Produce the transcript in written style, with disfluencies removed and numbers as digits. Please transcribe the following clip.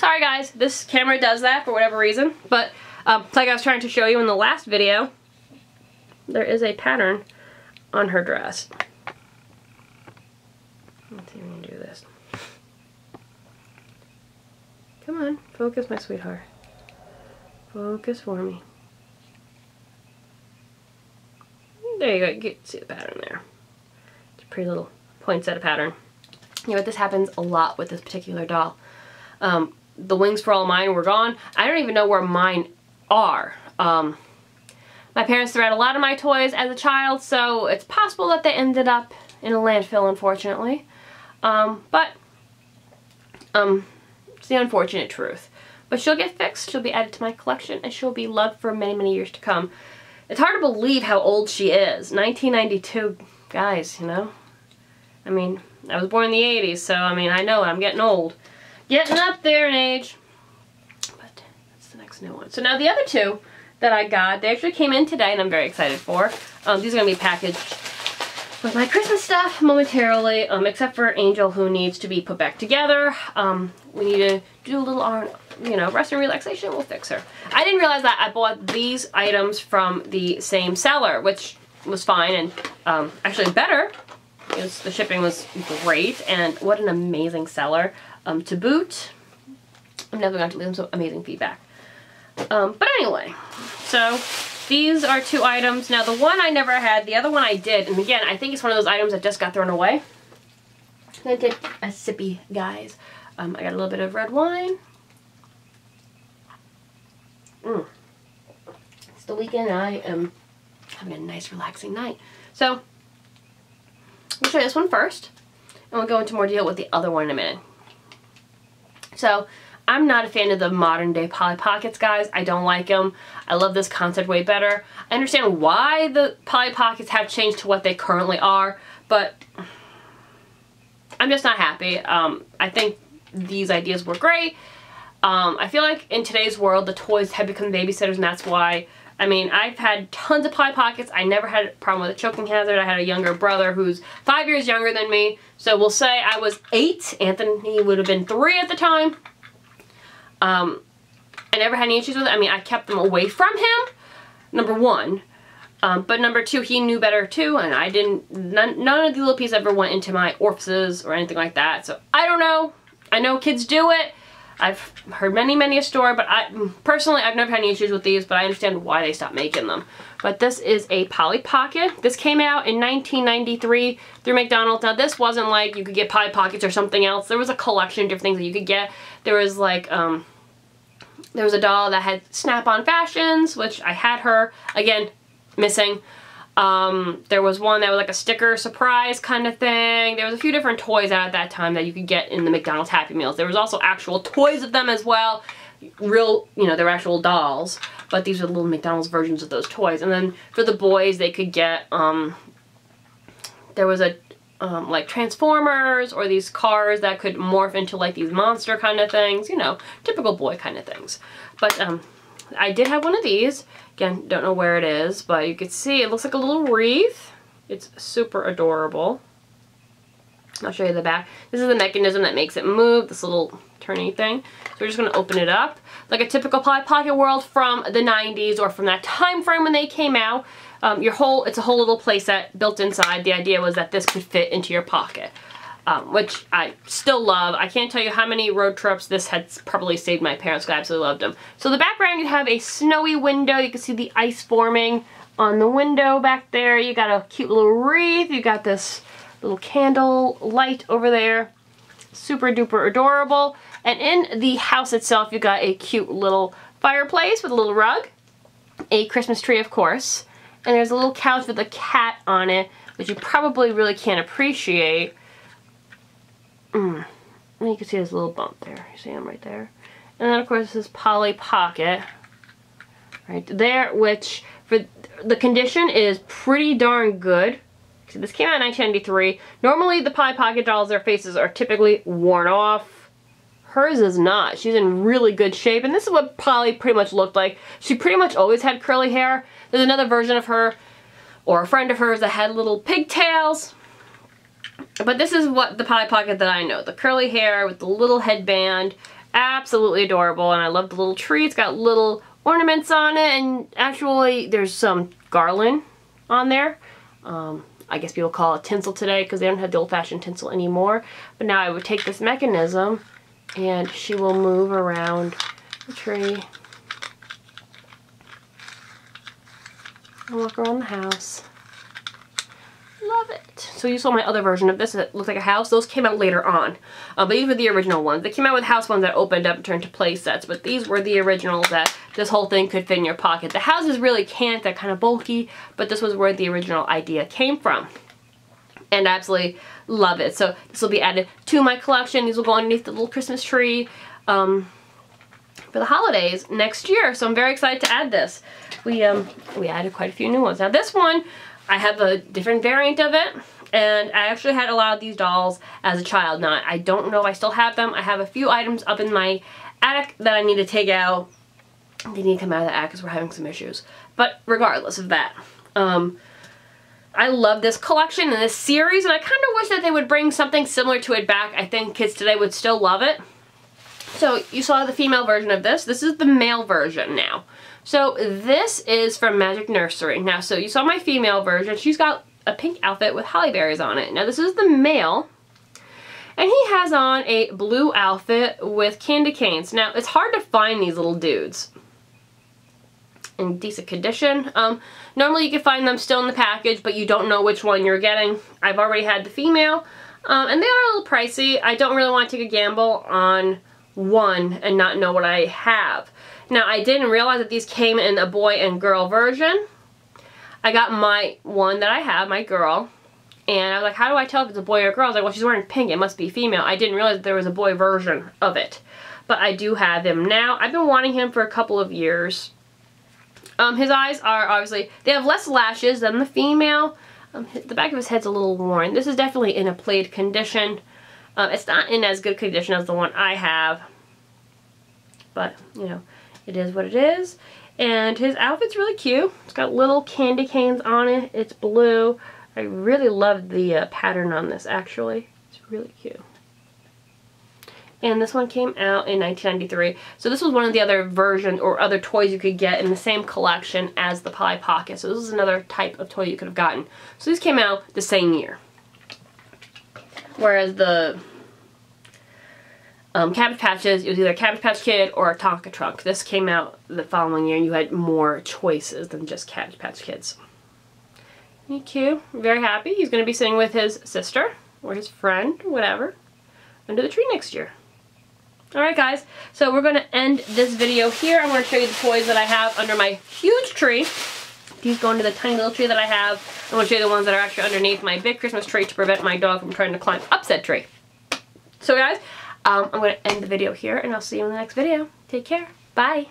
Sorry guys, this camera does that for whatever reason, but like I was trying to show you in the last video, there is a pattern on her dress. Let's see if we can do this. Come on, focus my sweetheart. Focus for me. There you go, you can see the pattern there. It's a pretty little poinsettia pattern. You know what, this happens a lot with this particular doll. The wings for all mine were gone. I don't even know where mine are. My parents threw out a lot of my toys as a child, so it's possible that they ended up in a landfill, unfortunately. It's the unfortunate truth. But she'll get fixed, she'll be added to my collection, and she'll be loved for many, many years to come. It's hard to believe how old she is. 1992, guys, you know? I mean, I was born in the 80s, so I mean, I know I'm getting old. Getting up there in age. But that's the next new one. So now the other two that I got, they actually came in today and I'm very excited for. These are going to be packaged with my Christmas stuff momentarily, except for Angel, who needs to be put back together. We need to do a little, you know, rest and relaxation. We'll fix her. I didn't realize that I bought these items from the same seller, which was fine and actually better because the shipping was great, and what an amazing seller. To boot, I'm never going to leave them some amazing feedback. But anyway, so these are two items. Now the one I never had, the other one I did, and again, I think it's one of those items that just got thrown away. I'm going to take a sippy, guys. I got a little bit of red wine. It's the weekend, I am having a nice relaxing night. So, I'll show you this one first, and we'll go into more detail with the other one in a minute. So, I'm not a fan of the modern day Polly Pockets, guys. I don't like them. I love this concept way better. I understand why the Polly Pockets have changed to what they currently are, but I'm just not happy. I think these ideas were great. I feel like in today's world, the toys have become babysitters, and that's why. I mean, I've had tons of Polly Pockets. I never had a problem with a choking hazard. I had a younger brother who's 5 years younger than me. So we'll say I was 8. Anthony would have been 3 at the time. I never had any issues with it. I mean, I kept them away from him, number one. But number two, he knew better too, and I didn't, none of the little pieces ever went into my orifices or anything like that. So I don't know. I know kids do it. I've heard many a story, but personally, I've never had any issues with these, but I understand why they stopped making them. But this is a Polly Pocket. This came out in 1993 through Mcdonald. Now, this wasn't like you could get Polly Pockets or something else. There was a collection of different things that you could get. There was like, there was a doll that had snap-on fashions, which I had her, again, missing. There was one that was like a sticker surprise kind of thing. There was a few different toys out at that time that you could get in the McDonald's Happy Meals. There was also actual toys of them as well. Real, you know, they were actual dolls, but these are little McDonald's versions of those toys. And then for the boys, they could get, there was a, like Transformers or these cars that could morph into like these monster kind of things, you know, typical boy kind of things. But, I did have one of these. Again, don't know where it is, but you can see it looks like a little wreath. It's super adorable. I'll show you the back. This is the mechanism that makes it move, this little turny thing. So we're just going to open it up. Like a typical Polly Pocket world from the 90s or from that time frame when they came out. It's a whole little playset built inside. The idea was that this could fit into your pocket. Which I still love. I can't tell you how many road trips this had probably saved my parents, because I absolutely loved them. So the background, you have a snowy window. You can see the ice forming on the window back there. You got a cute little wreath. You got this little candle light over there. Super duper adorable. And in the house itself, you got a cute little fireplace with a little rug. A Christmas tree, of course. And there's a little couch with a cat on it, which you probably really can't appreciate. And you can see this little bump there. You see him right there. And then, of course, this is Polly Pocket right there, which for the condition is pretty darn good. So this came out in 1993. Normally, the Polly Pocket dolls, their faces are typically worn off. Hers is not. She's in really good shape. And this is what Polly pretty much looked like. She pretty much always had curly hair. There's another version of her, or a friend of hers, that had little pigtails. But this is what the Polly Pocket that I know. The curly hair with the little headband absolutely adorable, and I love the little tree. It's got little ornaments on it, and actually there's some garland on there. I guess people call it tinsel today because they don't have the old-fashioned tinsel anymore. But now I would take this mechanism and she will move around the tree and walk around the house. Love it. So you saw my other version of this. It looked like a house. Those came out later on. But these were the original ones. They came out with house ones that opened up and turned to play sets. But these were the originals that this whole thing could fit in your pocket. The houses really can't. They're kind of bulky. But this was where the original idea came from. And I absolutely love it. So this will be added to my collection. These will go underneath the little Christmas tree for the holidays next year. So I'm very excited to add this. We added quite a few new ones. Now this one, I have a different variant of it, and I actually had a lot of these dolls as a child. Now, I don't know if I still have them. I have a few items up in my attic that I need to take out. They need to come out of the attic because we're having some issues. But regardless of that, I love this collection and this series, and I kind of wish that they would bring something similar to it back. I think kids today would still love it. So you saw the female version of this. This is the male version now. So this is from Magic Nursery. Now, so you saw my female version. She's got a pink outfit with holly berries on it. Now, this is the male, and he has on a blue outfit with candy canes. Now, it's hard to find these little dudes in decent condition. Normally, you can find them still in the package, but you don't know which one you're getting. I've already had the female, and they are a little pricey. I don't really want to take a gamble on one and not know what I have. Now, I didn't realize that these came in a boy and girl version. I got my one that I have, my girl, and I was like, how do I tell if it's a boy or a girl? I was like, well, she's wearing pink, it must be female. I didn't realize that there was a boy version of it, but I do have him now. I've been wanting him for a couple of years. His eyes are obviously, they have less lashes than the female. The back of his head's a little worn. This is definitely in a played condition. It's not in as good condition as the one I have, but, you know, it is what it is. And his outfit's really cute. It's got little candy canes on it. It's blue. I really love the pattern on this, actually. It's really cute. And this one came out in 1993. So this was one of the other versions or other toys you could get in the same collection as the Polly Pocket. So this is another type of toy you could have gotten. So these came out the same year. Whereas the Cabbage Patches, it was either a Cabbage Patch Kid or a Tonka Trunk. This came out the following year and you had more choices than just Cabbage Patch Kids. Isn't he cute? I'm very happy. He's going to be sitting with his sister or his friend, whatever, under the tree next year. Alright guys, so we're going to end this video here. I'm going to show you the toys that I have under my huge tree. These go into the tiny little tree that I have. I'm going to show you the ones that are actually underneath my big Christmas tree to prevent my dog from trying to climb up said tree. So guys, I'm going to end the video here, and I'll see you in the next video. Take care. Bye.